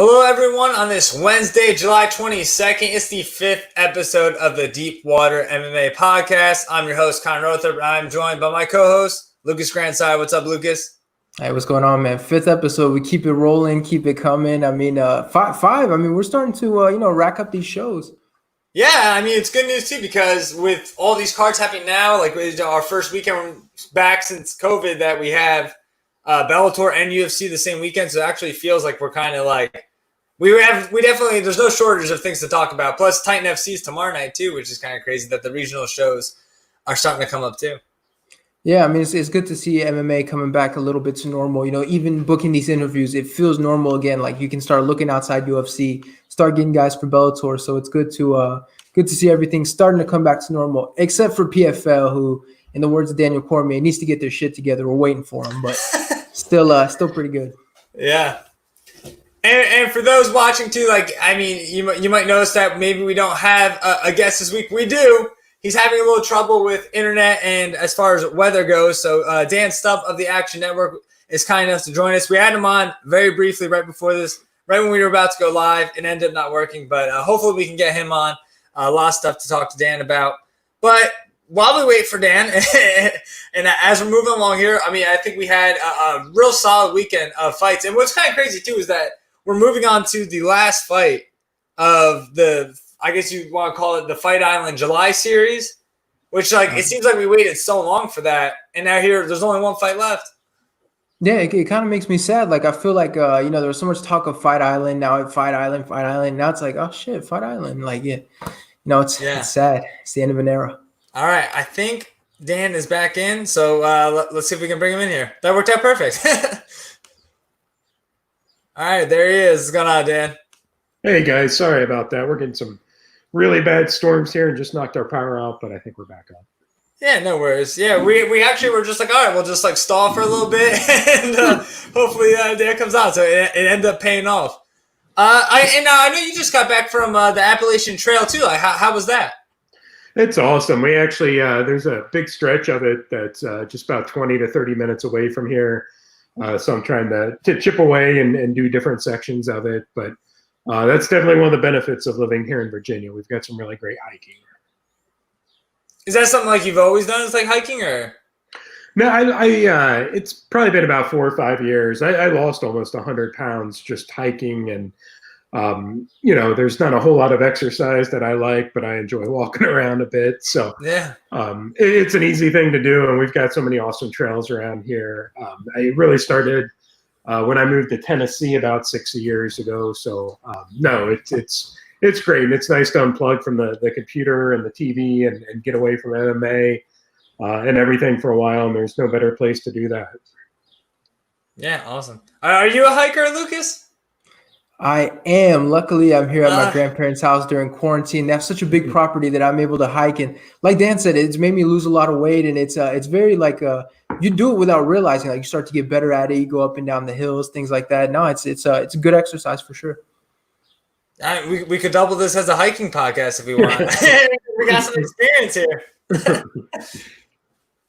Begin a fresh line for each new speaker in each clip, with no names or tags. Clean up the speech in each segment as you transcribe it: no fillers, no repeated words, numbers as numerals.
Hello, everyone. On this Wednesday, July 22nd, it's the 5th episode of the Deep Water MMA Podcast. I'm your host, Northrup. I'm joined by my co-host, Lucas Grandsire. What's up, Lucas?
Hey, what's going on, man? 5th episode. We keep it rolling, keep it coming. I mean, five. I mean, we're starting to, rack up these shows.
Yeah, I mean, it's good news, too, because with all these cards happening now, like our first weekend back since COVID that we have Bellator and UFC the same weekend, so it actually feels like we're kind of like, we definitely, there's no shortage of things to talk about. Plus, Titan FC's tomorrow night, too, which is kind of crazy that the regional shows are starting to come up, too.
Yeah, I mean, it's good to see MMA coming back a little bit to normal. You know, even booking these interviews, it feels normal again. Like you can start looking outside UFC, start getting guys for Bellator. So it's good to see everything starting to come back to normal, except for PFL, who, in the words of Daniel Cormier, needs to get their shit together. We're waiting for him, but still pretty good.
Yeah. And for those watching too, like, I mean, you might notice that maybe we don't have a guest this week. We do. He's having a little trouble with internet and as far as weather goes. So Dann Stupp of the Action Network is kind enough to join us. We had him on very briefly right before this, right when we were about to go live. It ended up not working, but hopefully we can get him on. A lot of stuff to talk to Dan about. But while we wait for Dan, and as we're moving along here, I mean, I think we had a real solid weekend of fights. And what's kind of crazy too is that we're moving on to the last fight of the, I guess you want to call it the Fight Island July series, which it seems like we waited so long for that. And now there's only one fight left.
Yeah, it kind of makes me sad. Like, I feel like, there was so much talk of Fight Island. Now Fight Island. Now it's like, oh shit, Fight Island. Like, yeah, it's sad. It's the end of an era.
All right. I think Dan is back in. So let's see if we can bring him in here. That worked out perfect. All right, there he is. What's going on, Dan?
Hey, guys. Sorry about that. We're getting some really bad storms here and just knocked our power out, but I think we're back on.
Yeah, no worries. Yeah, we actually were just like, all right, we'll just stall for a little bit, and hopefully Dan comes out. So it ended up paying off. I know you just got back from the Appalachian Trail too. Like, how was that?
It's awesome. We actually there's a big stretch of it that's just about 20 to 30 minutes away from here. So I'm trying to chip away and do different sections of it. But that's definitely one of the benefits of living here in Virginia. We've got some really great hiking.
Is that something like you've always done? It's like hiking, or?
No, I it's probably been about 4 or 5 years. I lost almost 100 pounds just hiking, and there's not a whole lot of exercise that I like, but I enjoy walking around a bit. So
yeah,
it's an easy thing to do, and we've got so many awesome trails around here. I really started when I moved to Tennessee about 6 years ago. So no, it's great. And it's nice to unplug from the computer and the TV and get away from MMA and everything for a while. And there's no better place to do that.
Yeah, awesome. Are you a hiker, Lucas?
I am. Luckily, I'm here at my grandparents' house during quarantine. They have such a big property that I'm able to hike. And like Dan said, it's made me lose a lot of weight. And it's very you do it without realizing. Like, you start to get better at it. You go up and down the hills, things like that. No, it's a good exercise for sure.
We could double this as a hiking podcast if we want. We got some experience here.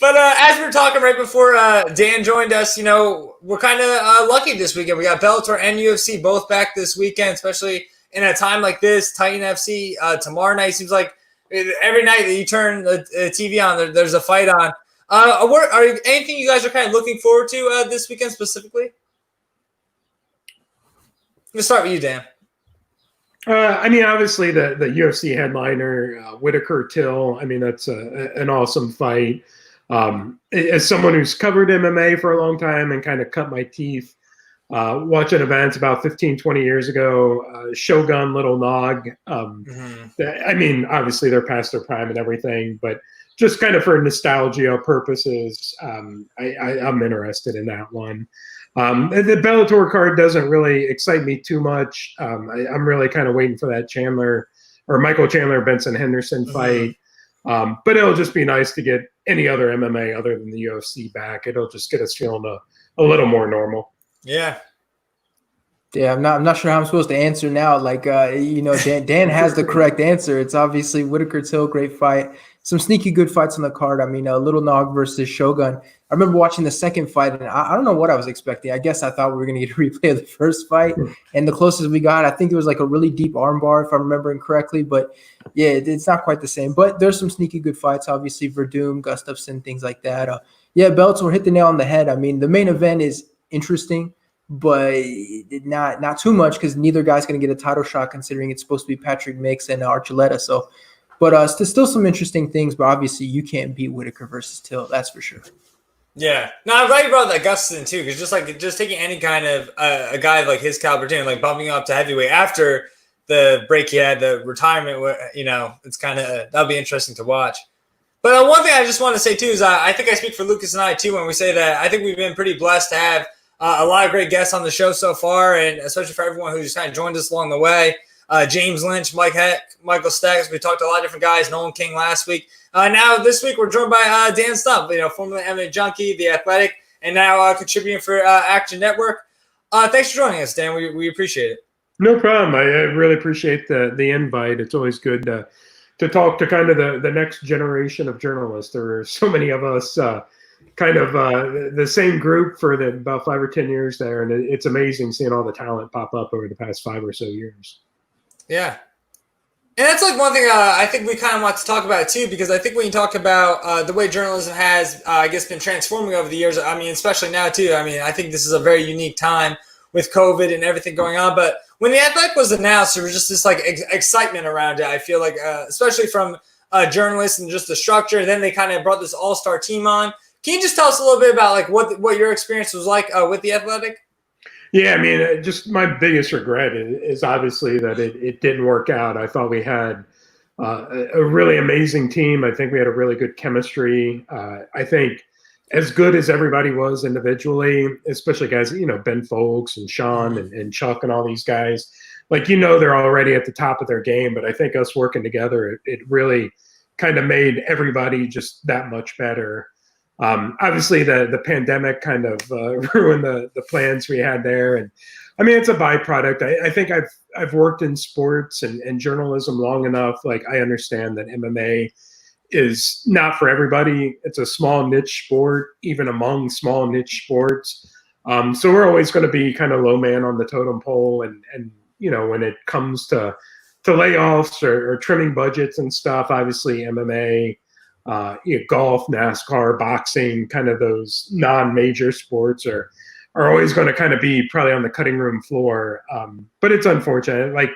But as we were talking right before Dan joined us, we're kind of lucky this weekend. We got Bellator and UFC both back this weekend, especially in a time like this. Titan FC tomorrow night. Seems like every night that you turn the TV on, there's a fight on. Anything you guys are kind of looking forward to this weekend specifically? Let's start with you, Dan.
Obviously the UFC headliner, Whitaker-Till. I mean, that's an awesome fight. As someone who's covered MMA for a long time and kind of cut my teeth watching events about 15, 20 years ago, Shogun, Little Nog. Obviously they're past their prime and everything, but just kind of for nostalgia purposes, I'm interested in that one. The Bellator card doesn't really excite me too much. I'm really kind of waiting for that Michael Chandler Benson Henderson fight. But it'll just be nice to get any other MMA other than the UFC back. It'll just get us feeling a little more normal.
Yeah.
Yeah, I'm not sure how I'm supposed to answer now. Dan has the correct answer. It's obviously Whitaker-Till, great fight. some sneaky good fights on the card. I mean, Little Nog versus Shogun. I remember watching the second fight, and I don't know what I was expecting. I guess I thought we were going to get a replay of the first fight, and the closest we got, I think it was like a really deep armbar, if I'm remembering correctly. But yeah, it's not quite the same. But there's some sneaky good fights, obviously, Verdum, Gustafsson, things like that. Yeah, Bellator hit the nail on the head. I mean, the main event is interesting, but not too much because neither guy's going to get a title shot considering it's supposed to be Patrick Mix and Archuleta. So, but still some interesting things. But obviously, you can't beat Whitaker versus Till. That's for sure.
Yeah, no, I'm glad you brought that Gustafsson too, because just taking any kind of a guy like his caliber too, and like bumping him up to heavyweight after the break he had, the retirement, it's kind of that'll be interesting to watch. But one thing I just want to say too is I think I speak for Lucas and I too when we say that I think we've been pretty blessed to have a lot of great guests on the show so far, and especially for everyone who just kind of joined us along the way. James Lynch, Mike Heck, Michael Stacks. We talked to a lot of different guys. Nolan King last week. Now this week we're joined by Dann Stupp, formerly MMA Junkie, The Athletic, and now contributing for Action Network. Thanks for joining us, Dan. We appreciate it.
No problem. I really appreciate the invite. It's always good to talk to kind of the next generation of journalists. There are so many of us kind of the same group for about 5 or 10 years there, and it's amazing seeing all the talent pop up over the past 5 or so years.
Yeah. And that's like one thing I think we kind of want to talk about too, because I think when you talk about the way journalism has, I guess, been transforming over the years, I mean, especially now too, I mean, I think this is a very unique time with COVID and everything going on. But when The Athletic was announced, there was just this like excitement around it. I feel like, especially from journalists and just the structure. And then they kind of brought this all-star team on. Can you just tell us a little bit about like what your experience was like with The Athletic?
Yeah, I mean, just my biggest regret is obviously that it didn't work out. I thought we had a really amazing team. I think we had a really good chemistry. I think as good as everybody was individually, especially guys, Ben Folks and Sean and Chuck and all these guys, like, they're already at the top of their game. But I think us working together, it really kind of made everybody just that much better. Obviously, the pandemic kind of ruined the plans we had there, and I mean it's a byproduct. I think I've worked in sports and journalism long enough. Like I understand that MMA is not for everybody. It's a small niche sport, even among small niche sports. So we're always going to be kind of low man on the totem pole, and when it comes to layoffs or trimming budgets and stuff, obviously MMA. Golf, NASCAR, boxing, kind of those non-major sports are always going to kind of be probably on the cutting room floor. But it's unfortunate. Like,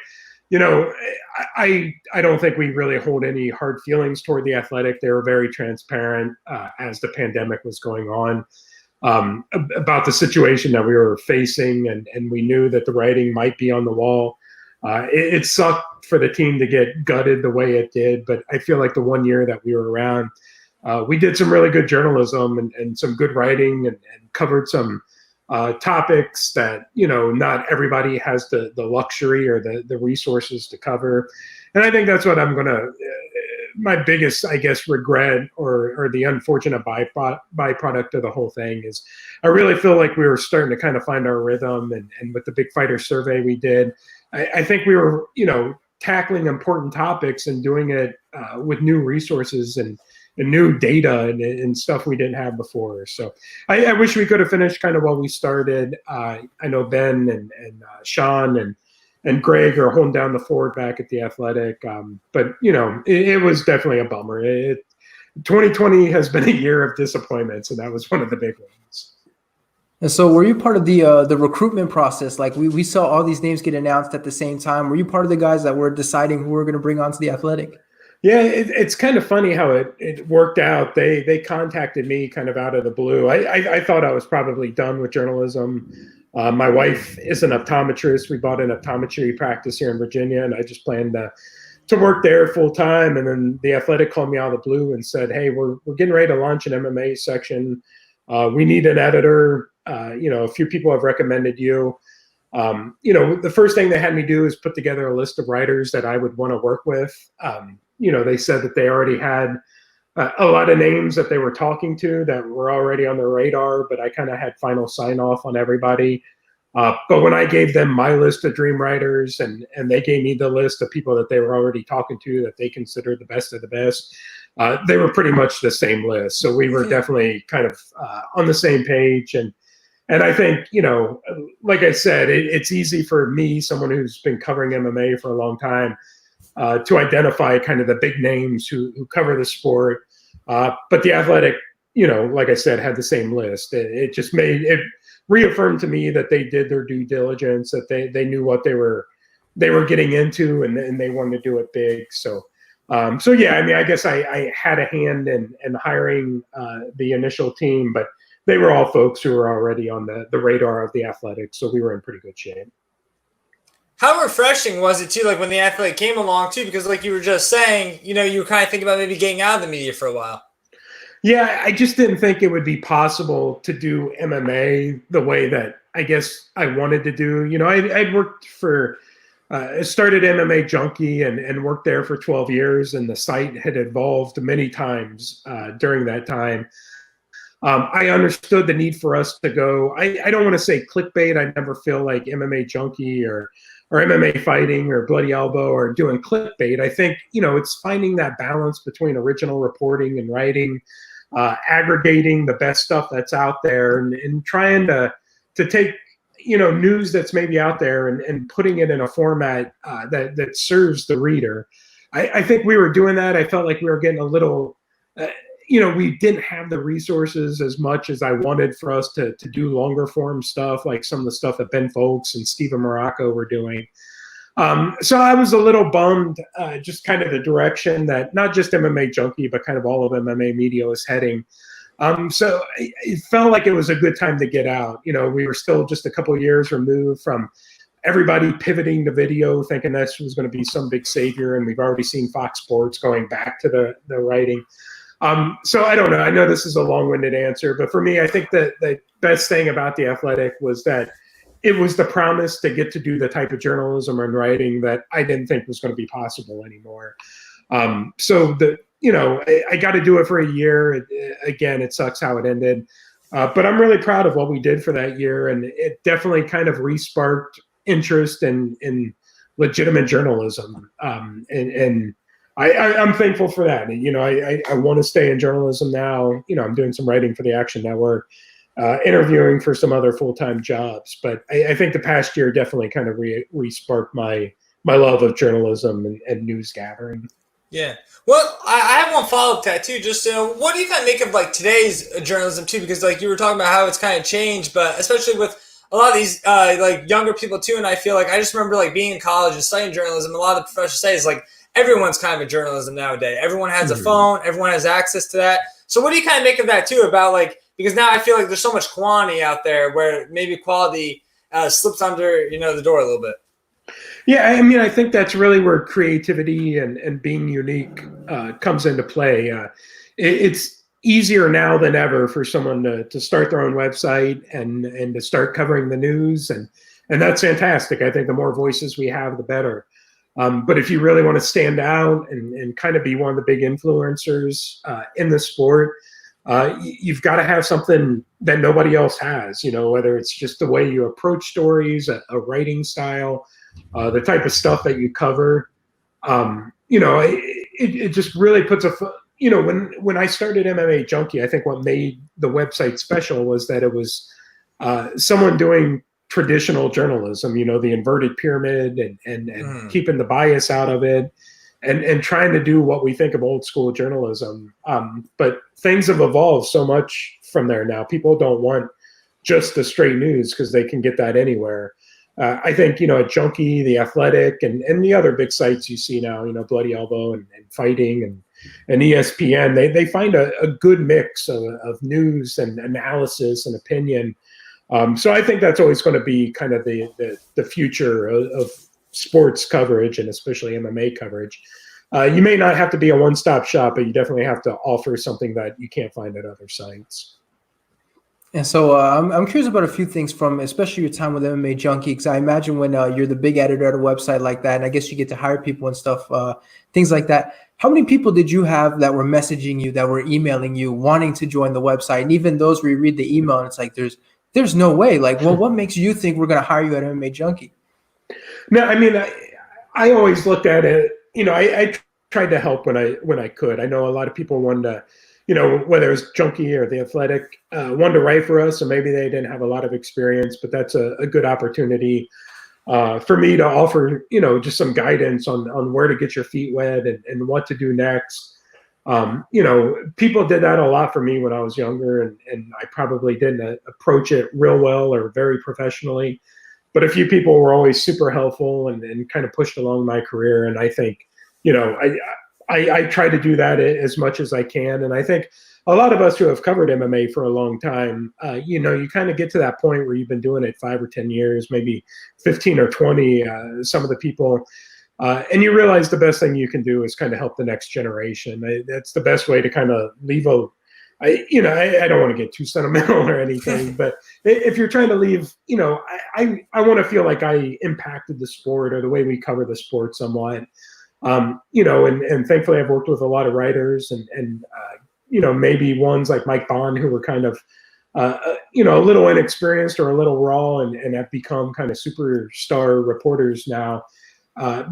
I don't think we really hold any hard feelings toward The Athletic. They were very transparent as the pandemic was going on about the situation that we were facing, and we knew that the writing might be on the wall. It sucked for the team to get gutted the way it did, but I feel like the 1 year that we were around, we did some really good journalism and some good writing and covered some topics that, not everybody has the luxury or the resources to cover. And I think that's what I'm going to, my biggest, I guess, regret or the unfortunate byproduct of the whole thing is I really feel like we were starting to kind of find our rhythm, and with the big fighter survey we did, I think we were, tackling important topics and doing it with new resources and new data and stuff we didn't have before. So I wish we could have finished kind of what we started. I know Ben and Sean and Greg are holding down the fort back at The Athletic. But, it was definitely a bummer. 2020 has been a year of disappointments, and that was one of the big ones.
And so were you part of the recruitment process? Like we saw all these names get announced at the same time. Were you part of the guys that were deciding who we're going to bring onto The Athletic?
Yeah, it's kind of funny how it worked out. They contacted me kind of out of the blue. I thought I was probably done with journalism. My wife is an optometrist. We bought an optometry practice here in Virginia, and I just planned to work there full time. And then The Athletic called me out of the blue and said, "Hey, we're getting ready to launch an MMA section. We need an editor. A few people have recommended you." The first thing they had me do is put together a list of writers that I would want to work with. They said that they already had a lot of names that they were talking to that were already on their radar, but I kind of had final sign off on everybody. But when I gave them my list of dream writers and they gave me the list of people that they were already talking to that they considered the best of the best, they were pretty much the same list. So we were definitely kind of on the same page. And I think, like I said, it's easy for me, someone who's been covering MMA for a long time, to identify kind of the big names who cover the sport. But The Athletic, like I said, had the same list. It just reaffirmed to me that they did their due diligence, that they knew what they were getting into, and they wanted to do it big. So yeah, I mean, I guess I had a hand in hiring the initial team, but they were all folks who were already on the radar of The Athletic, so we were in pretty good shape.
How refreshing was it, too, like when The Athletic came along, too? Because like you were just saying, you were kind of thinking about maybe getting out of the media for a while. Yeah,
I just didn't think it would be possible to do MMA the way that I guess I wanted to do. I'd worked for started MMA Junkie and worked there for 12 years, and the site had evolved many times during that time. I understood the need for us to go. I don't want to say clickbait. I never feel like MMA Junkie or MMA Fighting or Bloody Elbow are doing clickbait. I think, it's finding that balance between original reporting and writing, aggregating the best stuff that's out there, and trying to take, news that's maybe out there and putting it in a format that serves the reader. I think we were doing that. I felt like we were getting a little, we didn't have the resources as much as I wanted for us to do longer form stuff, like some of the stuff that Ben Folks and Steven Morocco were doing. So I was a little bummed, just kind of the direction that not just MMA Junkie, but kind of all of MMA media was heading. So it felt like it was a good time to get out. We were still just a couple of years removed from everybody pivoting to video, thinking this was going to be some big savior. And we've already seen Fox Sports going back to the writing. So I don't know. I know this is a long-winded answer, but for me, I think that the best thing about The Athletic was that it was the promise to get to do the type of journalism and writing that I didn't think was going to be possible anymore. So I got to do it for a year. Again, it sucks how it ended, but I'm really proud of what we did for that year, and it definitely kind of re-sparked interest in legitimate journalism. And I'm thankful for that. And, I want to stay in journalism now. I'm doing some writing for the Action Network, interviewing for some other full-time jobs. But I think the past year definitely kind of re-sparked my love of journalism and news gathering.
Yeah. Well, I have one follow-up to that, too. Just, what do you kind of make of, like, today's journalism, too? Because, like, you were talking about how it's kind of changed, but especially with a lot of these, like, younger people, too, and I feel like I just remember, like, being in college and studying journalism, a lot of the professors say is, like, everyone's kind of a journalism nowadays. Everyone has a phone. Everyone has access to that. So what do you kind of make of that, too, about, like, because now I feel like there's so much quantity out there where maybe quality slips under, the door a little bit.
Yeah, I mean, I think that's really where creativity and being unique comes into play. It's easier now than ever for someone to start their own website and to start covering the news, and that's fantastic. I think the more voices we have, the better. But if you really want to stand out and kind of be one of the big influencers in the sport, you've got to have something that nobody else has, whether it's just the way you approach stories, a writing style, the type of stuff that you cover. It just really puts when I started MMA Junkie, I think what made the website special was that it was someone doing traditional journalism, the inverted pyramid and keeping the bias out of it and trying to do what we think of old school journalism. But things have evolved so much from there now. People don't want just the straight news because they can get that anywhere. I think, at Junkie, The Athletic, and the other big sites you see now, Bloody Elbow and Fighting and ESPN, they find a good mix of news and analysis and opinion. So I think that's always going to be kind of the future of sports coverage, and especially MMA coverage. You may not have to be a one-stop shop, but you definitely have to offer something that you can't find at other sites.
And so I'm curious about a few things from especially your time with MMA Junkie, because I imagine when you're the big editor at a website like that, and I guess you get to hire people and stuff, things like that. How many people did you have that were messaging you, that were emailing you, wanting to join the website? And even those where you read the email and it's like, there's no way. Like, well, what makes you think we're going to hire you at MMA Junkie?
No, I mean, I always looked at it, I tried to help when I could. I know a lot of people wanted to, you know, whether it was Junkie or The Athletic, wanted to write for us, and maybe they didn't have a lot of experience, but that's a good opportunity for me to offer, you know, just some guidance on where to get your feet wet and what to do next. You know, people did that a lot for me when I was younger, and I probably didn't approach it real well or very professionally. But a few people were always super helpful and kind of pushed along my career. And I think, you know, I try to do that as much as I can. And I think a lot of us who have covered MMA for a long time, you know, you kind of get to that point where you've been doing it 5 or 10 years, maybe 15 or 20, some of the people. And you realize the best thing you can do is kind of help the next generation. That's the best way to kind of leave I don't want to get too sentimental or anything, but if you're trying to leave, you know, I want to feel like I impacted the sport or the way we cover the sport somewhat. You know, and thankfully I've worked with a lot of writers and you know, maybe ones like Mike Bond who were kind of, you know, a little inexperienced or a little raw and have become kind of superstar reporters now.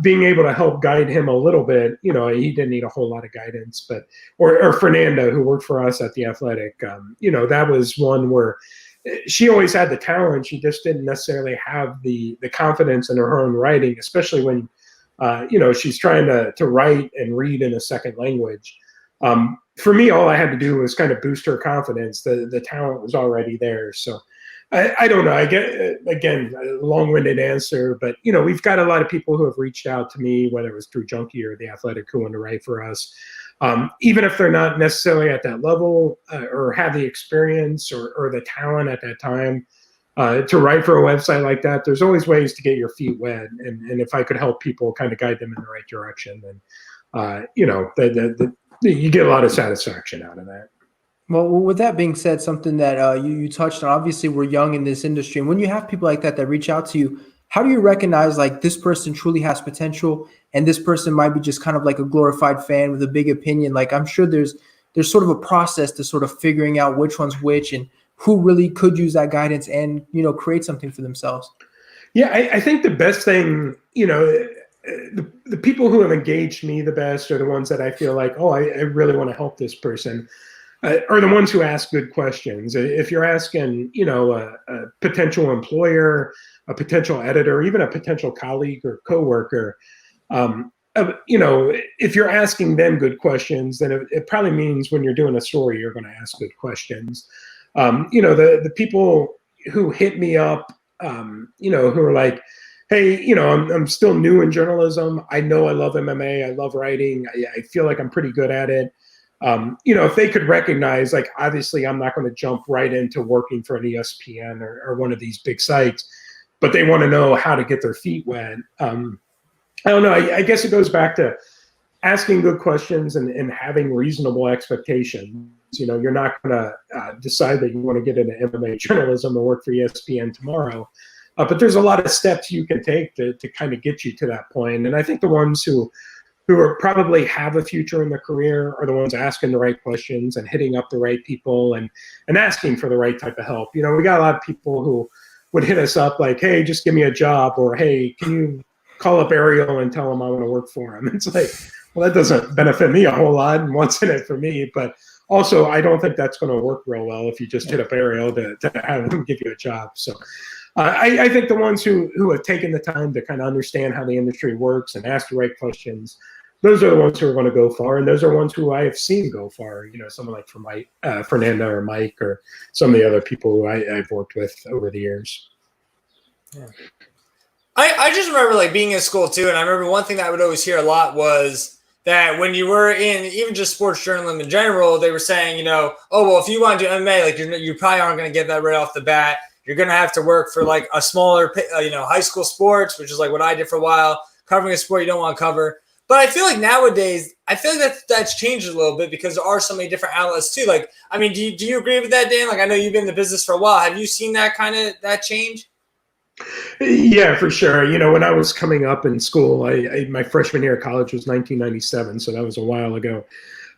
Being able to help guide him a little bit, you know, he didn't need a whole lot of guidance, but, or Fernanda, who worked for us at The Athletic, you know, that was one where she always had the talent. She just didn't necessarily have the confidence in her own writing, especially when, you know, she's trying to write and read in a second language. For me, all I had to do was kind of boost her confidence. The talent was already there. So I don't know. I get, again, a long-winded answer, but, you know, we've got a lot of people who have reached out to me, whether it was through Junkie or The Athletic, who want to write for us. Even if they're not necessarily at that level or have the experience or the talent at that time to write for a website like that, there's always ways to get your feet wet. And if I could help people kind of guide them in the right direction, then, you know, you get a lot of satisfaction out of that.
Well, with that being said, something that you touched on, obviously we're young in this industry. And when you have people like that reach out to you, how do you recognize like this person truly has potential and this person might be just kind of like a glorified fan with a big opinion? Like I'm sure there's sort of a process to sort of figuring out which one's which and who really could use that guidance and, you know, create something for themselves. Yeah,
I think the best thing, you know, the people who have engaged me the best are the ones that I feel like, oh, I really want to help this person. Are the ones who ask good questions. If you're asking, you know, a potential employer, a potential editor, even a potential colleague or coworker, you know, if you're asking them good questions, then it probably means when you're doing a story, you're going to ask good questions. You know, the people who hit me up, you know, who are like, hey, you know, I'm still new in journalism. I know I love MMA. I love writing. I feel like I'm pretty good at it. You know, if they could recognize, like, obviously I'm not going to jump right into working for an ESPN or one of these big sites, but they want to know how to get their feet wet. I don't know. I guess it goes back to asking good questions and having reasonable expectations. You know, you're not going to decide that you want to get into MMA journalism and work for ESPN tomorrow. But there's a lot of steps you can take to kind of get you to that point. And I think the ones who are probably have a future in their career are the ones asking the right questions and hitting up the right people and asking for the right type of help. You know, we got a lot of people who would hit us up like, hey, just give me a job, or hey, can you call up Ariel and tell him I want to work for him? It's like, well, that doesn't benefit me a whole lot, and what's in it for me? But also, I don't think that's going to work real well if you just hit up Ariel to have him give you a job. So I think the ones who have taken the time to kind of understand how the industry works and ask the right questions, those are the ones who are going to go far, and those are ones who I have seen go far. You know, someone like Fernanda or Mike or some of the other people who I've worked with over the years.
Yeah. I just remember like being in school too, and I remember one thing that I would always hear a lot was that when you were in even just sports journalism in general, they were saying, you know, oh well, if you want to do MMA, like you probably aren't going to get that right off the bat. You're going to have to work for like a smaller, you know, high school sports, which is like what I did for a while, covering a sport you don't want to cover. But I feel like nowadays, I feel like that's changed a little bit because there are so many different outlets too. Like, I mean, do you agree with that, Dan? Like, I know you've been in the business for a while. Have you seen that that change?
Yeah, for sure. You know, when I was coming up in school, my freshman year of college was 1997, so that was a while ago.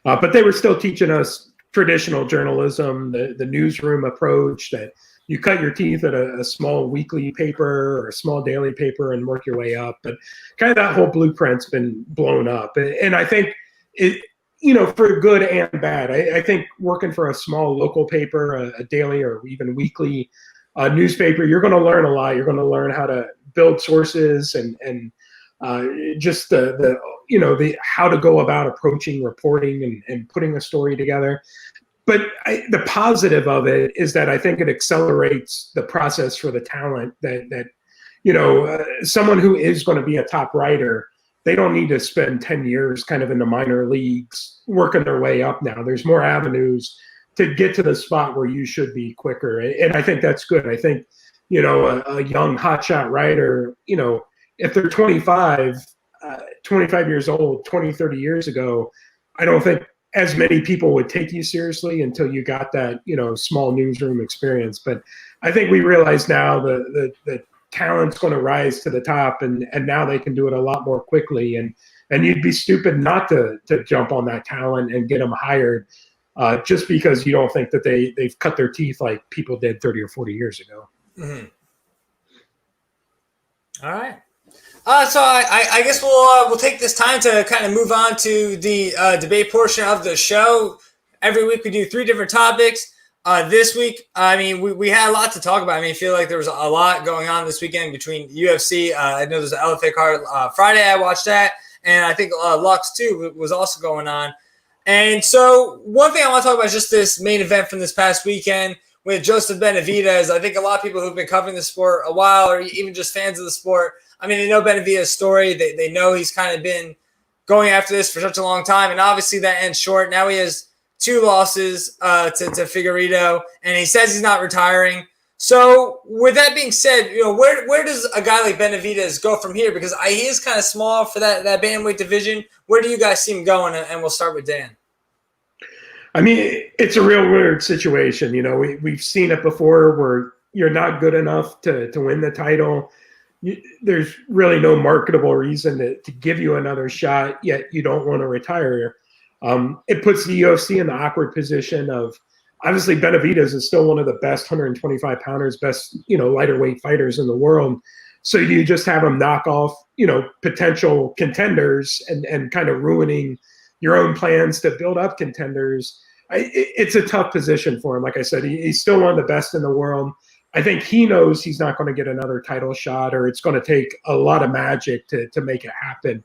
But they were still teaching us traditional journalism, the newsroom approach that you cut your teeth at a small weekly paper or a small daily paper and work your way up. But kind of that whole blueprint's been blown up. And I think it, for good and bad, I think working for a small local paper, a daily or even weekly newspaper, you're going to learn a lot. You're going to learn how to build sources and just the how to go about approaching reporting and putting a story together. But the positive of it is that I think it accelerates the process for the talent that someone who is going to be a top writer, they don't need to spend 10 years kind of in the minor leagues working their way up now. There's more avenues to get to the spot where you should be quicker. And I think that's good. I think, a young hotshot writer, if they're 25 years old, 20, 30 years ago, I don't think as many people would take you seriously until you got that, small newsroom experience. But I think we realize now the talent's going to rise to the top, and now they can do it a lot more quickly. And you'd be stupid not to jump on that talent and get them hired just because you don't think that they've cut their teeth like people did 30 or 40 years ago.
Mm-hmm. All right. So I guess we'll take this time to kind of move on to the debate portion of the show. Every week we do 3 different topics. This week, I mean, we had a lot to talk about. I mean, I feel like there was a lot going on this weekend between UFC. I know there's an LFA card Friday. I watched that, and I think Lux too was also going on. And so one thing I want to talk about is just this main event from this past weekend with Joseph Benavidez. I think a lot of people who've been covering the sport a while, or even just fans of the sport, I mean, they know Benavidez' story. They know he's kind of been going after this for such a long time, and obviously that ends short. Now he has 2 losses to Figueiredo, and he says he's not retiring. So with that being said, where does a guy like Benavidez go from here? Because he is kind of small for that bantamweight division. Where do you guys see him going? And we'll start with Dan.
I mean, it's a real weird situation. We've seen it before where you're not good enough to win the title. There's really no marketable reason to give you another shot, yet you don't want to retire. It puts the UFC in the awkward position of, obviously Benavidez is still one of the best 125 pounders, best, lighter weight fighters in the world. So do you just have him knock off, potential contenders and kind of ruining your own plans to build up contenders? It's a tough position for him. Like I said, he's still one of the best in the world. I think he knows he's not going to get another title shot, or it's going to take a lot of magic to make it happen.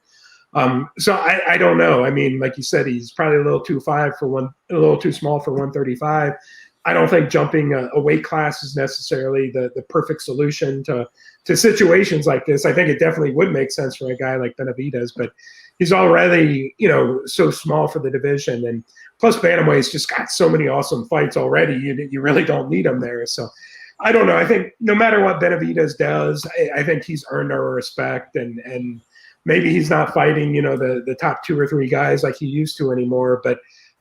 So I don't know. I mean, like you said, he's probably a little too small for 135. I don't think jumping a weight class is necessarily the perfect solution to situations like this. I think it definitely would make sense for a guy like Benavidez, but he's already, so small for the division. And plus Bantamweight's just got so many awesome fights already. You really don't need him there. So I don't know. I think no matter what Benavidez does, I think he's earned our respect, and maybe he's not fighting, the top 2 or 3 guys like he used to anymore. But,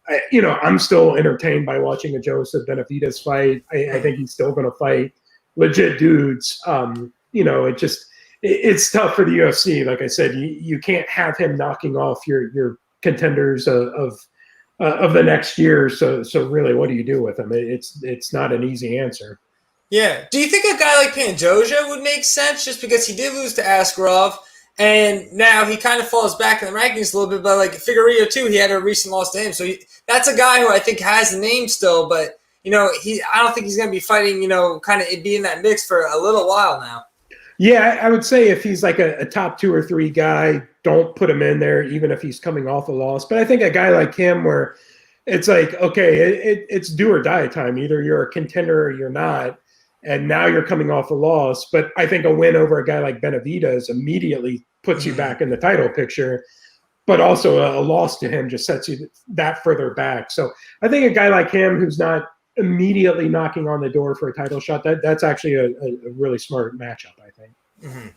I'm still entertained by watching a Joseph Benavidez fight. I think he's still going to fight legit dudes. It's tough for the UFC. Like I said, you can't have him knocking off your contenders of the next year. So really, what do you do with him? It's not an easy answer.
Yeah. Do you think a guy like Pandoja would make sense, just because he did lose to Askarov, and now he kind of falls back in the rankings a little bit? But like Figueiredo too, he had a recent loss to him, so that's a guy who I think has a name still. But I don't think he's going to be fighting, kind of be in that mix for a little while now.
Yeah, I would say if he's like a top 2 or 3 guy, don't put him in there, even if he's coming off a loss. But I think a guy like him, where it's like, okay, it's do or die time. Either you're a contender or you're not. And now you're coming off a loss. But I think a win over a guy like Benavidez immediately puts you back in the title picture. But also a loss to him just sets you that further back. So I think a guy like him who's not immediately knocking on the door for a title shot, that's actually a really smart matchup, I think.
Mm-hmm.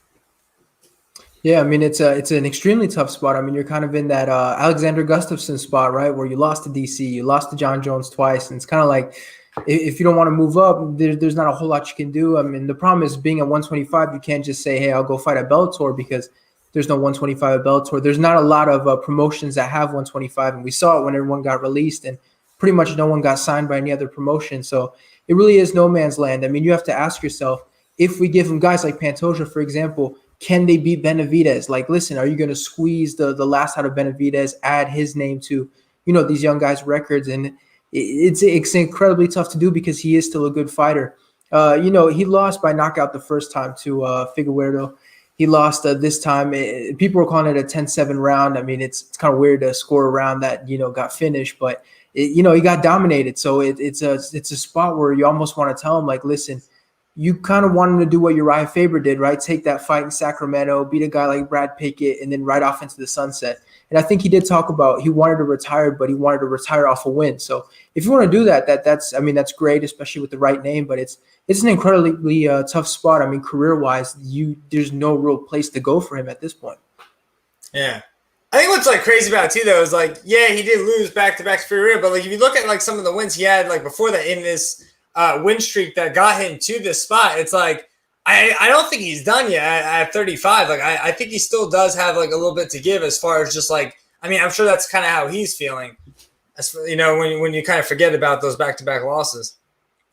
Yeah, I mean, it's an extremely tough spot. I mean, you're kind of in that Alexander Gustafsson spot, right, where you lost to DC, you lost to John Jones twice, and it's kind of like, if you don't want to move up, there's not a whole lot you can do. I mean, the problem is being at 125, you can't just say, hey, I'll go fight at Bellator, because there's no 125 at Bellator. There's not a lot of promotions that have 125, and we saw it when everyone got released, and pretty much no one got signed by any other promotion. So it really is no man's land. I mean, you have to ask yourself, if we give him guys like Pantoja, for example, can they beat Benavidez? Like, listen, are you going to squeeze the last out of Benavidez, add his name to, these young guys' records? And it's incredibly tough to do because he is still a good fighter. He lost by knockout the first time to Figueiredo. He lost this time. People were calling it a 10-7 round. I mean, it's kind of weird to score a round that, got finished, but he got dominated. So it's a spot where you almost want to tell him, like, listen, you kind of want him to do what Uriah Faber did, right? Take that fight in Sacramento, beat a guy like Brad Pickett, and then right off into the sunset. And I think he did talk about he wanted to retire, but he wanted to retire off a win. So if you want to do that's great, especially with the right name. But it's an incredibly tough spot. I mean, career-wise, there's no real place to go for him at this point.
Yeah. I think what's like crazy about it too, though, is like, yeah, he did lose back-to-back to Figueiredo, but like if you look at like some of the wins he had like before that in this win streak that got him to this spot, it's like I don't think he's done yet at 35. Like I think he still does have like a little bit to give as far as just like, I mean, I'm sure that's kind of how he's feeling, as when you kind of forget about those back-to-back losses.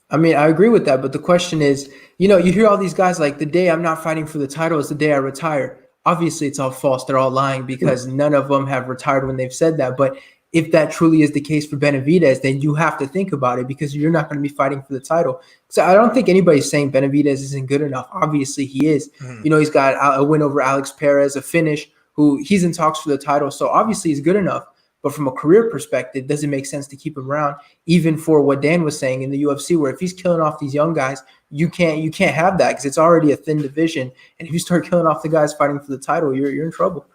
I mean, I agree with that, but the question is, you hear all these guys like, the day I'm not fighting for the title is the day I retire. Obviously, it's all false. They're all lying because none of them have retired when they've said that. But if that truly is the case for Benavidez, then you have to think about it because you're not going to be fighting for the title. So I don't think anybody's saying Benavidez isn't good enough. Obviously, he is. He's got a win over Alex Perez, a finish, who he's in talks for the title. So obviously, he's good enough. But from a career perspective, does it make sense to keep him around? Even for what Dan was saying in the UFC, where if he's killing off these young guys, you can't have that because it's already a thin division. And if you start killing off the guys fighting for the title, you're in trouble.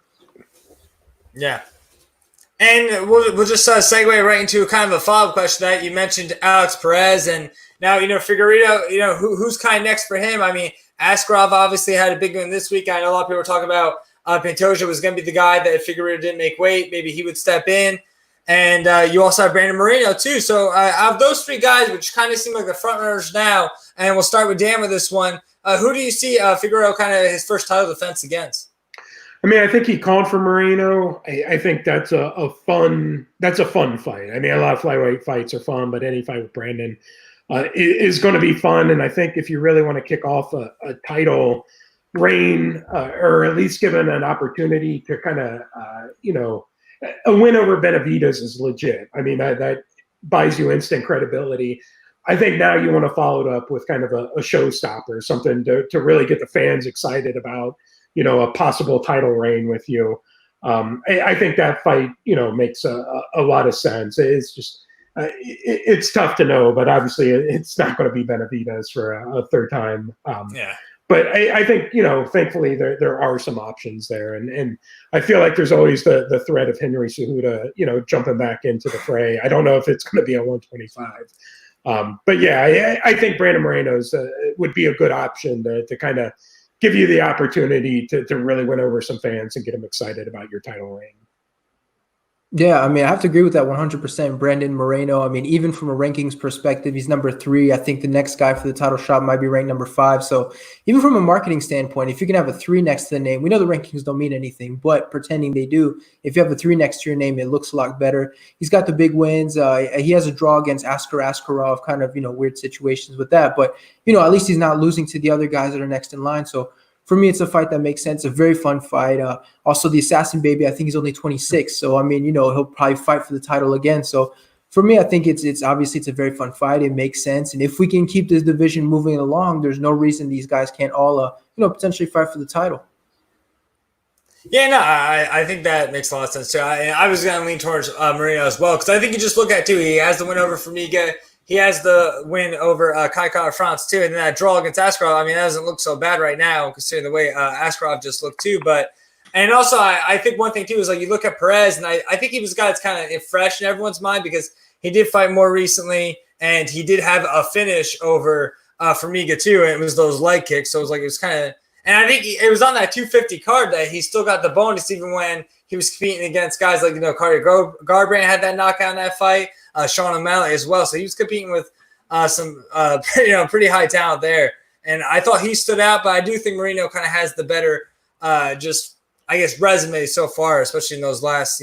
Yeah. And we'll just segue right into kind of a follow-up question that you mentioned Alex Perez, and now, Figueiredo, who's kind of next for him? I mean, Askarov obviously had a big one this week. I know a lot of people were talking about Pantoja was going to be the guy that if Figueiredo didn't make weight, maybe he would step in. And you also have Brandon Moreno too. So out of those three guys, which kind of seem like the front runners now, and we'll start with Dan with this one, who do you see Figueiredo kind of his first title defense against?
I mean, I think he called for Moreno. I think that's a fun fight. I mean, a lot of flyweight fights are fun, but any fight with Brandon is going to be fun. And I think if you really want to kick off a title reign, or at least given an opportunity to kind of, a win over Benavidez is legit. I mean, that buys you instant credibility. I think now you want to follow it up with kind of a showstopper, something to really get the fans excited about, a possible title reign with you. I think that fight, makes a lot of sense. It's just, it's tough to know, but obviously it's not going to be Benavidez for a third time.
Yeah.
But I think, thankfully there are some options there. And I feel like there's always the threat of Henry Cejudo, jumping back into the fray. I don't know if it's going to be at 125. But yeah, I think Brandon Moreno's would be a good option to kind of give you the opportunity to really win over some fans and get them excited about your title reign.
Yeah, I mean, I have to agree with that 100%. Brandon Moreno, I mean, even from a rankings perspective, he's number 3. I think the next guy for the title shot might be ranked number 5. So even from a marketing standpoint, if you can have a 3 next to the name, we know the rankings don't mean anything, but pretending they do, if you have a 3 next to your name, it looks a lot better. He's got the big wins. He has a draw against Askarov, kind of, weird situations with that. But, at least he's not losing to the other guys that are next in line. So for me, it's a fight that makes sense. A very fun fight. Also, the Assassin Baby, I think he's only 26. So, I mean, he'll probably fight for the title again. So, for me, I think it's obviously it's a very fun fight. It makes sense. And if we can keep this division moving along, there's no reason these guys can't all, potentially fight for the title.
Yeah, no, I think that makes a lot of sense, too. I was going to lean towards Moreno as well, because I think you just look at, too, he has the win over Formiga. He has the win over Kai Kara-France, too. And then that draw against Askarov, I mean, that doesn't look so bad right now, considering the way Askarov just looked, too. And also, I think one thing, too, is like you look at Perez, and I think he was a guy that's kind of fresh in everyone's mind because he did fight more recently, and he did have a finish over Formiga, too. And it was those leg kicks. So it was kind of – and I think it was on that 250 card that he still got the bonus even when he was competing against guys like, Carter Garbrandt had that knockout in that fight. Sean O'Malley as well. So he was competing with some pretty high talent there. And I thought he stood out, but I do think Moreno kind of has the better resume so far, especially in those last,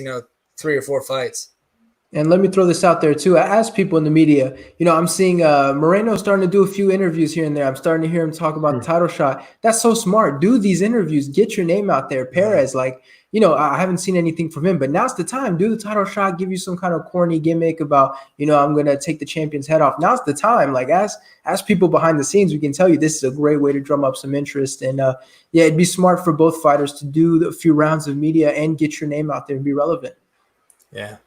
3 or 4 fights.
And let me throw this out there too. I ask people in the media, I'm seeing Moreno starting to do a few interviews here and there. I'm starting to hear him talk about the title shot. That's so smart. Do these interviews. Get your name out there. Perez, I haven't seen anything from him, but now's the time. Do the title shot. Give you some kind of corny gimmick about, I'm going to take the champion's head off. Now's the time. Ask people behind the scenes. We can tell you this is a great way to drum up some interest. And it'd be smart for both fighters to do a few rounds of media and get your name out there and be relevant.
Yeah.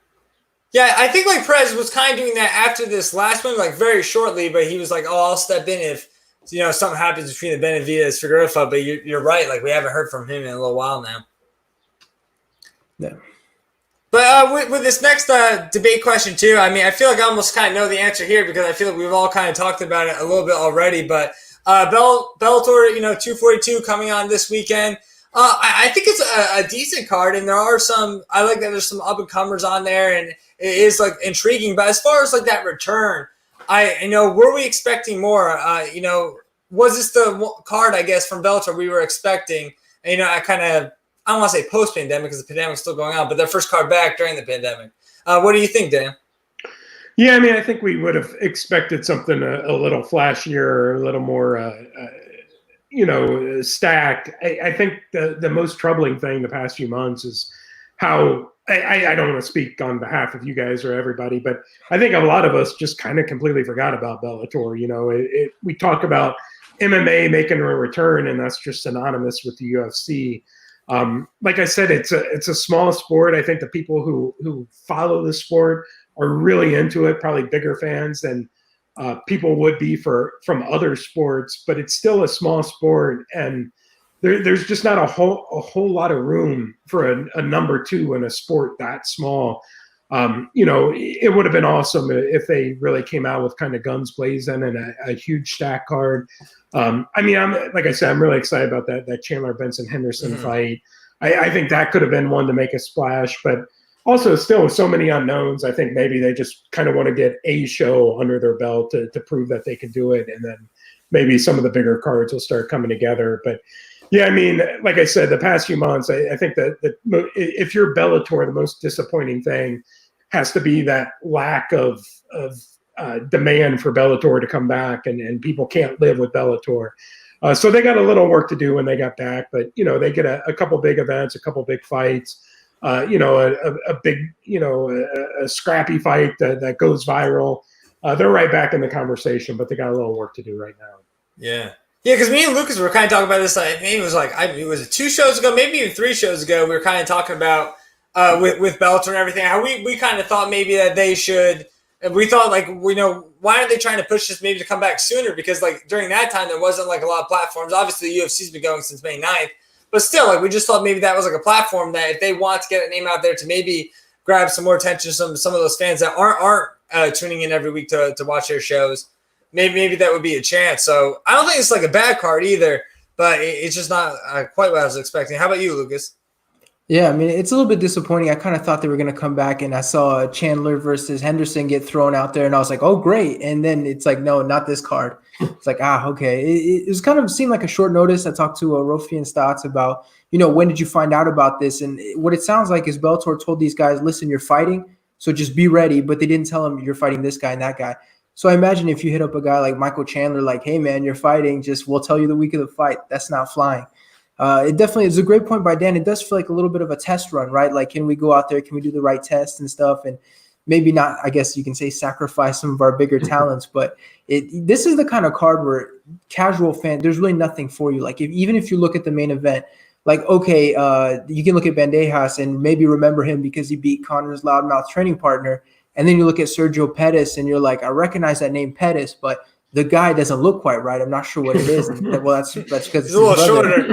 Yeah, I think Perez was kind of doing that after this last one, very shortly, but he was like, "Oh, I'll step in if something happens between the Benavidez Figueroa." But you're right, we haven't heard from him in a little while now.
Yeah.
But with this next debate question too, I mean, I feel like I almost kind of know the answer here because I feel like we've all kind of talked about it a little bit already. But Bellator, 242 coming on this weekend. I think it's a decent card, and there are some. I like that there's some up and comers on there, and it is intriguing. But as far as that return, were we expecting more? Was this the card I guess from Bellator we were expecting? And, I don't want to say post pandemic because the pandemic's still going on, but their first card back during the pandemic. What do you think, Dan?
Yeah, I mean, I think we would have expected something a little flashier, a little more. Stacked. I think the most troubling thing the past few months is how I don't want to speak on behalf of you guys or everybody, but I think a lot of us just kind of completely forgot about Bellator. We talk about MMA making a return, and that's just synonymous with the UFC. Like I said, it's a small sport. I think the people who follow the sport are really into it, probably bigger fans than people would be from other sports, but it's still a small sport, and there's just not a whole lot of room for a number two in a sport that small. It would have been awesome if they really came out with kind of guns blazing and a huge stack card. I'm like I said, I'm really excited about that Chandler Benson Henderson fight. I think that could have been one to make a splash, but also still with so many unknowns, I think maybe they just kind of want to get a show under their belt to prove that they can do it. And then maybe some of the bigger cards will start coming together. But yeah, I mean, like I said, the past few months, I think that if you're Bellator, the most disappointing thing has to be that lack of demand for Bellator to come back, and people can't live with Bellator. So they got a little work to do when they got back, but they get a couple big events, a couple big fights. A big, a scrappy fight that goes viral. They're right back in the conversation, but they got a little work to do right now.
Yeah. Yeah, because me and Lucas were kind of talking about this. Maybe it was 2 shows ago, maybe even 3 shows ago. We were kind of talking about with Bellator and everything, how we kind of thought maybe that they should. We thought why aren't they trying to push this maybe to come back sooner? Because during that time there wasn't a lot of platforms. Obviously, the UFC's been going since May 9th. But still, we just thought maybe that was a platform that if they want to get a name out there to maybe grab some more attention, some of those fans that aren't tuning in every week to watch their shows, maybe that would be a chance. So I don't think it's a bad card either, but it's just not quite what I was expecting. How about you, Lucas?
Yeah, I mean, it's a little bit disappointing. I kind of thought they were going to come back, and I saw Chandler versus Henderson get thrown out there, and I was like, oh, great. And then it's no, not this card. It's okay. It was kind of seemed like a short notice. I talked to Rofi and Stotts about, when did you find out about this? And what it sounds like is Bellator told these guys, listen, you're fighting, so just be ready. But they didn't tell them you're fighting this guy and that guy. So I imagine if you hit up a guy like Michael Chandler, hey, man, you're fighting, we'll tell you the week of the fight. That's not flying. It definitely is a great point by Dan. It does feel like a little bit of a test run, right? Can we go out there? Can we do the right tests and stuff? And maybe not, I guess you can say, sacrifice some of our bigger talents. But this is the kind of card where casual fan, there's really nothing for you. Even if you look at the main event, okay, you can look at Bandejas and maybe remember him because he beat Connor's loudmouth training partner. And then you look at Sergio Pettis and you're I recognize that name Pettis, but the guy doesn't look quite right. I'm not sure what it is. And, well, that's because
he's a little shorter.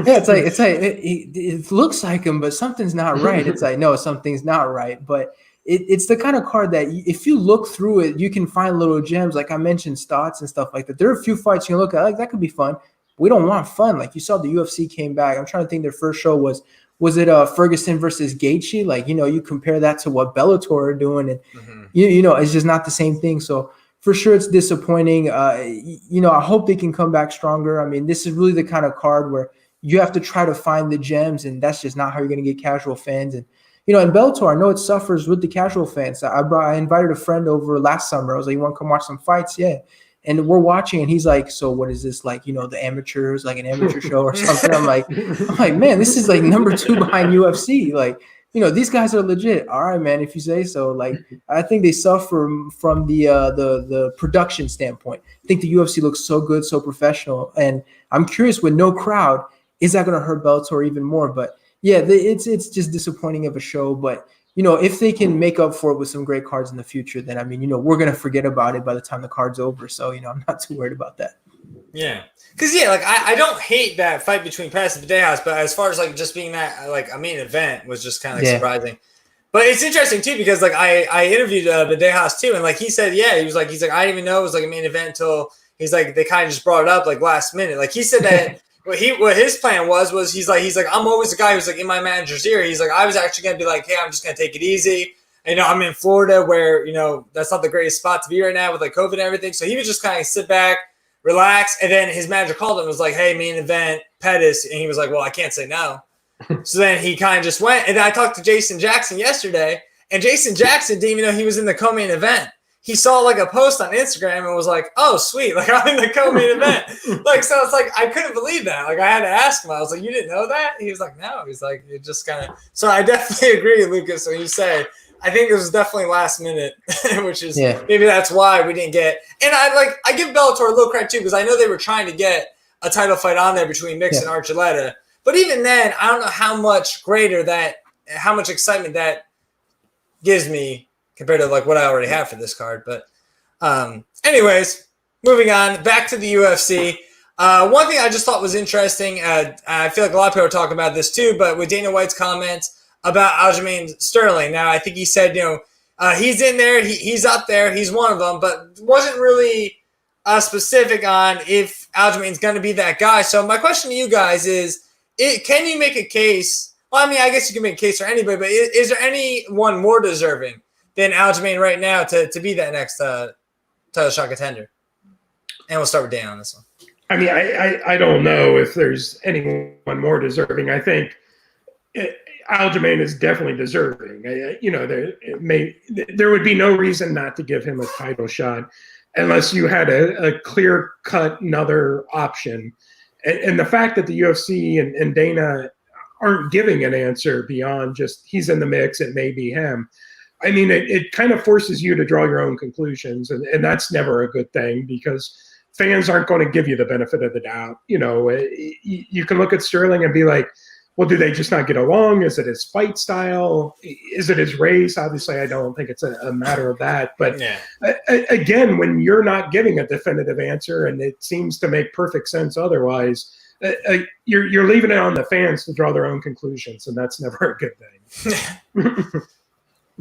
Yeah, it looks like him, but something's not right. It's no, something's not right. But it's the kind of card that if you look through it, you can find little gems. Like I mentioned, Stotts and stuff like that. There are a few fights you can look at. That could be fun. We don't want fun. You saw the UFC came back. I'm trying to think their first show was it Ferguson versus Gaethje? You compare that to what Bellator are doing, and it's just not the same thing. So for sure, it's disappointing. I hope they can come back stronger. I mean, this is really the kind of card where you have to try to find the gems, and that's just not how you're going to get casual fans. And in Bellator, I know it suffers with the casual fans. I invited a friend over last summer. I was like, you want to come watch some fights? Yeah. And we're watching, and he's like, so what is this, like, the amateurs, like an amateur show or something? I'm like, man, this is like number 2 behind UFC. Like, these guys are legit. All right, man, if you say so. Like, I think they suffer from the production standpoint. I think the UFC looks so good, so professional. And I'm curious, with no crowd, is that going to hurt Bellator even more? But yeah, it's just disappointing of a show. But if they can make up for it with some great cards in the future, then we're gonna forget about it by the time the card's over. So I'm not too worried about that.
Yeah, because like I don't hate that fight between Pettis and Pandoja, but as far as like just being that like a main event was just kind of like surprising. But it's interesting too because like I interviewed Pandoja too, and like he said, he's like I didn't even know it was like a main event until he's like they kind of just brought it up like last minute. Like he said that. What his plan was he's like I'm always the guy who's like in my manager's ear. He's like I was actually gonna be like, hey, I'm just gonna take it easy. And, I'm in Florida where that's not the greatest spot to be right now with like COVID and everything. So he would just kind of sit back, relax, and then his manager called him and was like, hey, main event, Pettis, and he was like, well, I can't say no. So then he kind of just went. And then I talked to Jason Jackson yesterday, and Jason Jackson didn't even know he was in the co-main event. He saw like a post on Instagram and was like, oh, sweet. Like I'm in the co-main event. Like, so it's like, I couldn't believe that. Like I had to ask him. I was like, you didn't know that? He was like, no. He's like, it just kind of, so I definitely agree, Lucas, when you say, I think it was definitely last minute, which is maybe that's why we didn't get, and I give Bellator a little credit too, because I know they were trying to get a title fight on there between Mix and Archuleta. But even then, I don't know how much excitement that gives me compared to like what I already have for this card. But anyways, moving on back to the UFC. One thing I just thought was interesting, I feel like a lot of people are talking about this too, but with Dana White's comments about Aljamain Sterling. Now, I think he said, he's in there, he's up there, he's one of them, but wasn't really specific on if Aljamain's going to be that guy. So my question to you guys is, can you make a case? Well, I mean, I guess you can make a case for anybody, but is there anyone more deserving than Aljamain right now to be that next title shot contender? And we'll start with Dan on this one.
I mean, I don't know if there's anyone more deserving. I think Aljamain is definitely deserving. There would be no reason not to give him a title shot unless you had a clear-cut another option. And the fact that the UFC and Dana aren't giving an answer beyond just he's in the mix, it may be him. I mean, it kind of forces you to draw your own conclusions, and that's never a good thing because fans aren't going to give you the benefit of the doubt. You can look at Sterling and be like, well, do they just not get along? Is it his fight style? Is it his race? Obviously, I don't think it's a matter of that. But again, when you're not giving a definitive answer and it seems to make perfect sense otherwise, you're leaving it on the fans to draw their own conclusions, and that's never a good thing.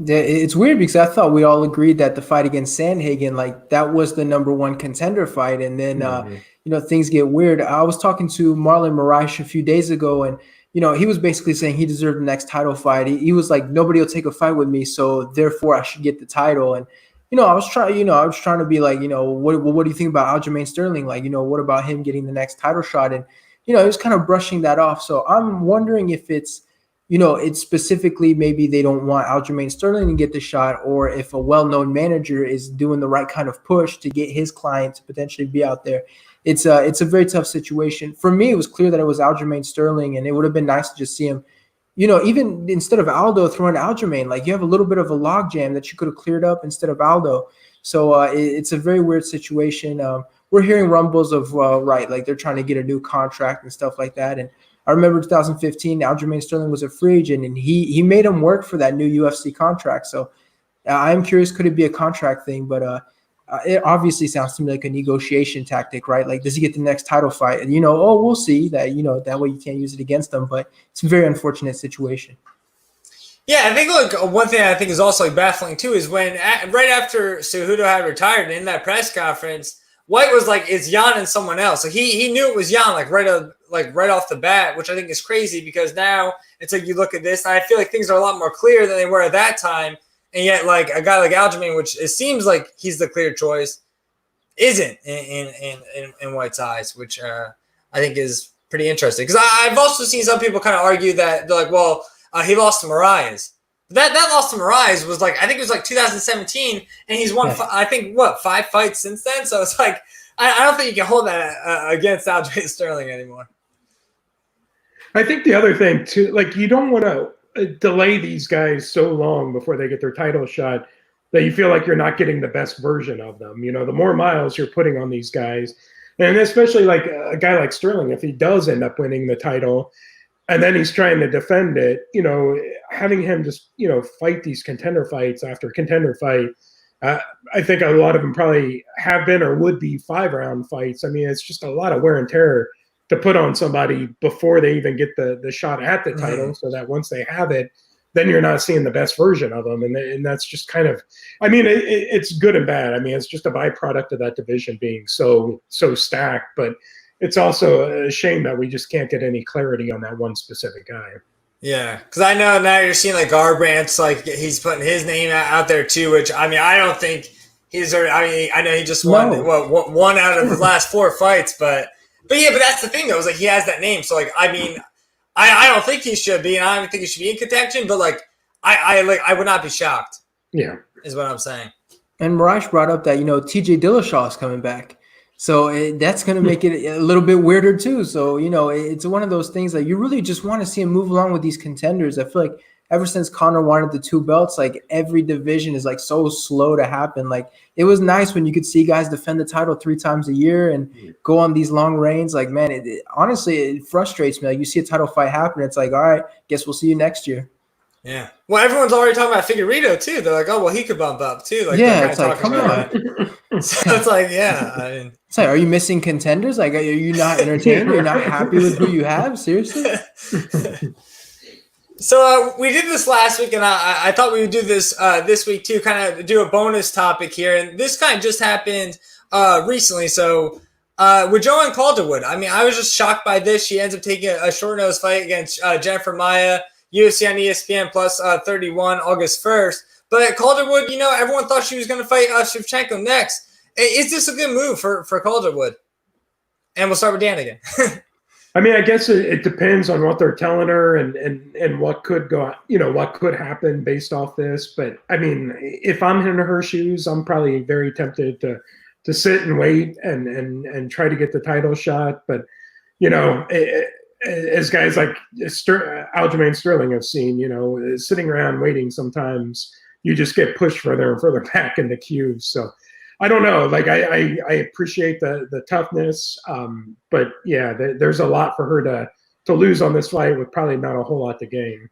It's weird because I thought we all agreed that the fight against Sandhagen, like that was the number one contender fight. And then, things get weird. I was talking to Marlon Moraes a few days ago, and, he was basically saying he deserved the next title fight. He was like, nobody will take a fight with me, so therefore I should get the title. And, I was trying to be like, what do you think about Aljamain Sterling? Like, what about him getting the next title shot? And, he was kind of brushing that off. So I'm wondering if it's specifically maybe they don't want Aljamain Sterling to get the shot, or if a well-known manager is doing the right kind of push to get his client to potentially be out there. It's a very tough situation. For me, it was clear that it was Aljamain Sterling, and it would have been nice to just see him, even instead of Aldo throwing Aljamain, like you have a little bit of a logjam that you could have cleared up instead of Aldo. So it's a very weird situation. We're hearing rumbles of, like they're trying to get a new contract and stuff like that. And I remember 2015, Aljamain Sterling was a free agent, and he made him work for that new UFC contract. So I'm curious, could it be a contract thing? But it obviously sounds to me like a negotiation tactic, right? Like, does he get the next title fight? And, we'll see that, that way you can't use it against him. But it's a very unfortunate situation.
Yeah, I think one thing I think is also baffling too is when right after Cejudo had retired in that press conference, White was like, "It's Jan and someone else." Like he knew it was Jan, right off the bat, which I think is crazy because now it's like you look at this, and I feel like things are a lot more clear than they were at that time. And yet, like a guy like Aljamain, which it seems like he's the clear choice, isn't in White's eyes, which I think is pretty interesting. Because I've also seen some people kind of argue that they're like, "Well, he lost to Moraes," That loss to Moraes was like, I think it was like 2017, and he's won, I think, 5 fights since then. So it's like, I don't think you can hold that against Aljamain Sterling anymore.
I think the other thing too, like you don't want to delay these guys so long before they get their title shot that you feel like you're not getting the best version of them. You know, the more miles you're putting on these guys, and especially like a guy like Sterling, if he does end up winning the title and then he's trying to defend it, you know, having him just, you know, fight these contender fights after contender fight, I think a lot of them probably have been or would be 5-round fights. I mean, it's just a lot of wear and tear to put on somebody before they even get the shot at the title, so that once they have it, then you're not seeing the best version of them. And that's just kind of, I mean, it's good and bad. I mean, it's just a byproduct of that division being so stacked, but it's also a shame that we just can't get any clarity on that one specific guy.
Yeah, because I know now you're seeing like Garbrandt's, like he's putting his name out there too, which I mean, I don't think he's already, I mean, I know he just won one out of his last 4 fights, but that's the thing though, is like he has that name. So like, I mean, I don't think he should be, and I don't think he should be in contention, but like, I would not be shocked.
Yeah.
Is what I'm saying.
And Mirage brought up that, you know, TJ Dillashaw is coming back. So that's going to make it a little bit weirder too. So, you know, it's one of those things that you really just want to see him move along with these contenders. I feel like ever since Conor wanted the 2 belts, like every division is like so slow to happen. Like it was nice when you could see guys defend the title 3 times a year and go on these long reigns. Like, man, honestly, it frustrates me. Like you see a title fight happen, it's like, all right, guess we'll see you next year.
Yeah. Well, everyone's already talking about Figueiredo too. They're like, oh, well, he could bump up too. Like,
yeah, it's like, come on.
So it's like, yeah. I mean,
it's like, are you missing contenders? Like, are you not entertained? You're not happy with who you have? Seriously?
So we did this last week, and I thought we would do this this week too, kind of do a bonus topic here. And this kind of just happened recently. So with Joanne Calderwood, I mean, I was just shocked by this. She ends up taking a short-notice fight against Jennifer Maia, UFC on ESPN plus 31 August 1st. But Calderwood, you know, everyone thought she was going to fight Shevchenko next. Is this a good move for Calderwood? And we'll start with Dan again.
I mean, I guess it depends on what they're telling her and what could go, you know, what could happen based off this. But I mean, if I'm in her shoes, I'm probably very tempted to sit and wait and try to get the title shot. But, you know, as guys like Aljamain Sterling have seen, you know, sitting around waiting, sometimes you just get pushed further and further back in the queue. So I don't know. Like I appreciate the toughness, but yeah, there's a lot for her to lose on this fight with probably not a whole lot to gain.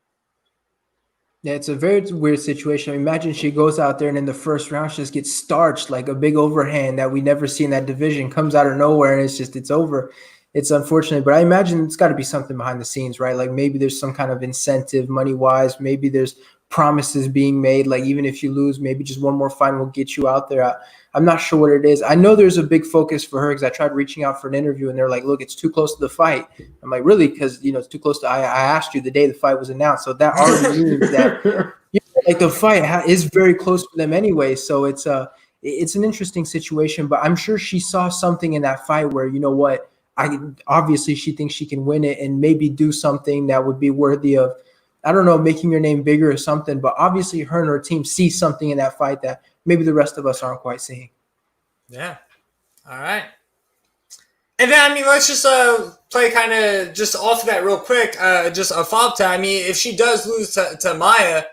Yeah, it's a very weird situation. Imagine she goes out there and in the first round she just gets starched, like a big overhand that we never see in that division comes out of nowhere, and it's over. It's unfortunate, but I imagine it's got to be something behind the scenes, right? Like maybe there's some kind of incentive money-wise. Maybe there's promises being made, like even if you lose, maybe just one more fight will get you out there. I'm not sure what it is. I know there's a big focus for her because I tried reaching out for an interview and they're like, look, it's too close to the fight. I'm like, really? Because, you know, it's too close to, I asked you the day the fight was announced. So that already means that, you know, like the fight is very close to them anyway. So it's an interesting situation, but I'm sure she saw something in that fight where, you know what, obviously she thinks she can win it and maybe do something that would be worthy of, I don't know, making your name bigger or something, but obviously her and her team see something in that fight that maybe the rest of us aren't quite seeing. Yeah.
All right. And then, I mean, let's just play kind of just off of that real quick, just a follow-up time. I mean, if she does lose to Maia,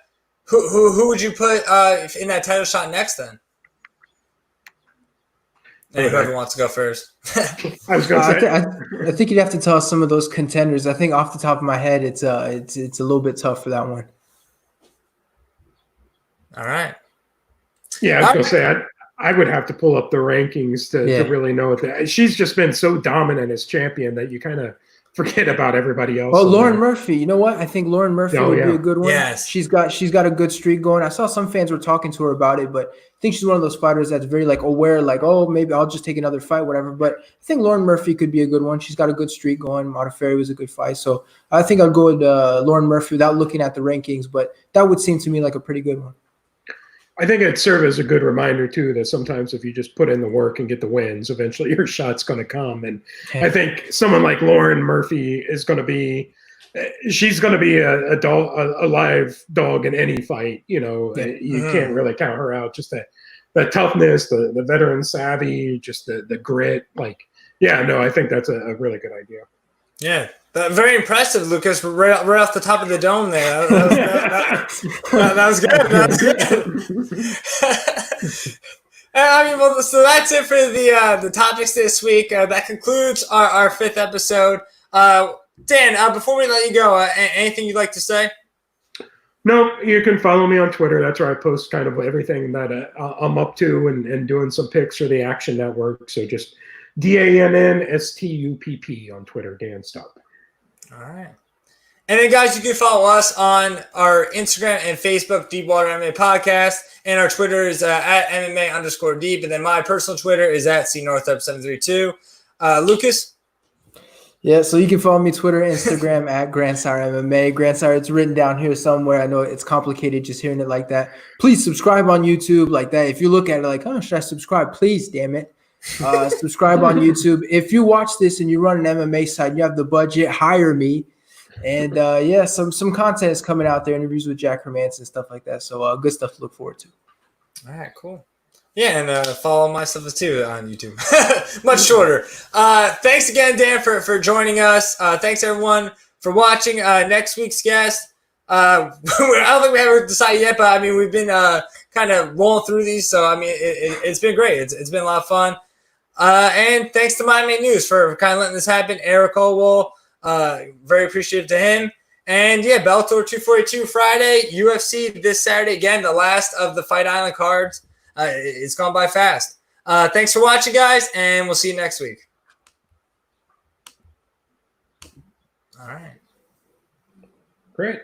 who would you put in that title shot next then? Whoever wants to go first.
I was going to say.
I think you'd have to tell us some of those contenders. I think off the top of my head, it's a little bit tough for that one.
All right.
Yeah, I was going to say I would have to pull up the rankings to really know what she's just been so dominant as champion that you kind of forget about everybody else.
Oh, Lauren Murphy. You know what? I think Lauren Murphy would be a good one.
Yes.
She's got a good streak going. I saw some fans were talking to her about it, but I think she's one of those fighters that's very like aware, like, oh, maybe I'll just take another fight, whatever. But I think Lauren Murphy could be a good one. She's got a good streak going. Modafferi was a good fight. So I think I'll go with Lauren Murphy without looking at the rankings, but that would seem to me like a pretty good one.
I think it'd serve as a good reminder, too, that sometimes if you just put in the work and get the wins, eventually your shot's going to come. And I think someone like Lauren Murphy is going to be she's going to be a live dog in any fight. You know, you can't really count her out. Just the toughness, the veteran savvy, just the grit. Like, yeah, no, I think that's a really good idea.
Yeah. Very impressive, Lucas. Right off the top of the dome there. That was good. That was good. I mean, well, so that's it for the topics this week. That concludes our 5th episode. Dan, before we let you go, anything you'd like to say?
No, you can follow me on Twitter. That's where I post kind of everything that I'm up to and doing some picks for the Action Network. So just DANNSTUPP on Twitter, Dann Stupp.
All right. And then, guys, you can follow us on our Instagram and Facebook, Deep Water MMA Podcast. And our Twitter is at MMA_deep. And then my personal Twitter is at CNorthrup732. Lucas?
Yeah, so you can follow me Twitter, Instagram at Grandsire MMA. Grandsire, it's written down here somewhere. I know it's complicated just hearing it like that. Please subscribe on YouTube like that. If you look at it like, oh, should I subscribe? Please, damn it. Subscribe on YouTube. If you watch this and you run an MMA site, you have the budget, hire me. And yeah, some content is coming out there, interviews with Jack Hermanson and stuff like that. So good stuff to look forward to.
All right, cool. Yeah, and follow my stuff too on YouTube. Much shorter. Thanks again, Dan, for joining us. Thanks everyone for watching. Next week's guest. I don't think we haven't decided yet, but I mean we've been kind of rolling through these, so I mean it's been great. It's been a lot of fun. And thanks to MyMMANews for kind of letting this happen. Eric Colwell, very appreciative to him. And yeah, Bellator 242 Friday, UFC this Saturday again, the last of the Fight Island cards. It's gone by fast. Thanks for watching, guys, and we'll see you next week. All right.
Great.